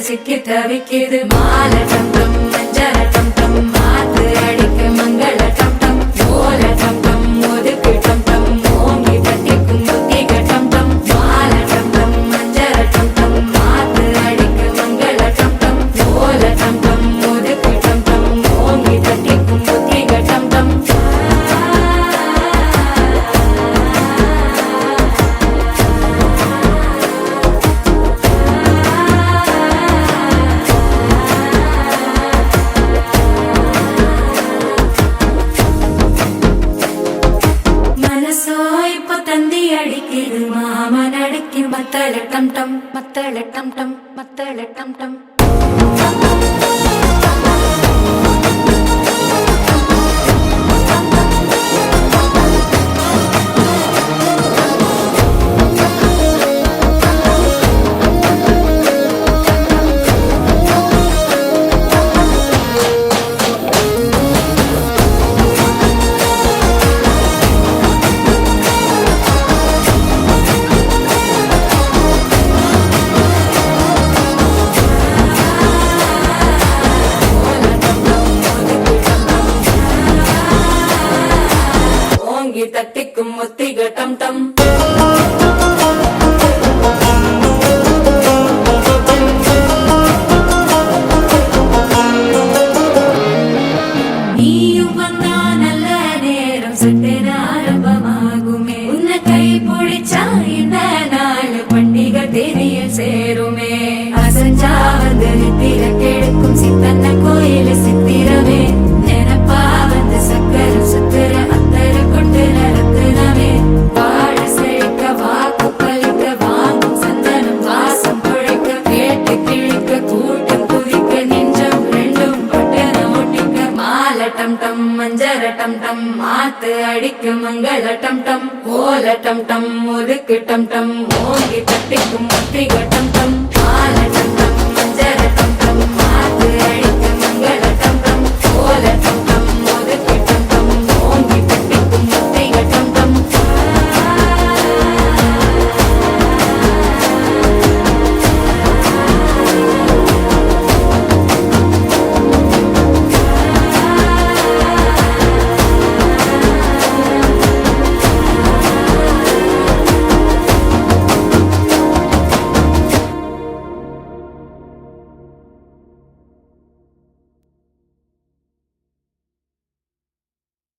சிக்கி தவிக்குது மால டம் டம் மஞ்சள டம் டம் மாத்து அடிக்க மங்கள டம் டம் ஓல டம் டம் ஒதுக்கு டம் டம் ஓங்கி தட்டிக்கும் புத்திக டம் டம் மால டம் டம் மஞ்சள டம் டம் மாத்து அடிக்க மங்கள டம் டம் ஓல டம் டம் ஒதுக்கு டம் டம் ஓங்கி தட்டிக்கும் புத்திக டம் டம் தந்தி அடிக்குது மாமன் அடிக்கு மத்தள டம் டம் மத்தள டம் டம் மத்தள டம் டம் தட்டிக்கும் முத்திக டம் டம் நீயும் வந்தா நல்ல நேரம் சட்டே ஆரம்பமாகுமே உன்னை கை பிடிச்சா இந்த நாள் பண்டிகை தேதியில் சேருமே அசஞ்சா வந்து நித்திர கெடுக்கும் சித்தன்ன கோயில சித்திரமே நினைப்பா வந்து சக்கரம் சுத்துற அத்தர கொண்டு நடத்துனவே வாழ செழிக்க வாக்கு பலிக்க வாங்கும் சந்தனம் வாசம் பொழைக்க கேட்டு கிழிக்க கூட்டம் குதிக்க நெஞ்சம் ரெண்டும் பட்டன ஒட்டிக்க மால டம் டம் மஞ்சர டம் டம் மாத்து அடிக்க மங்கள டம் டம் ஓல டம் டம் ஒதுக்கு டம் டம் ஓங்கி தட்டிக்கும் முத்திக டம் டம்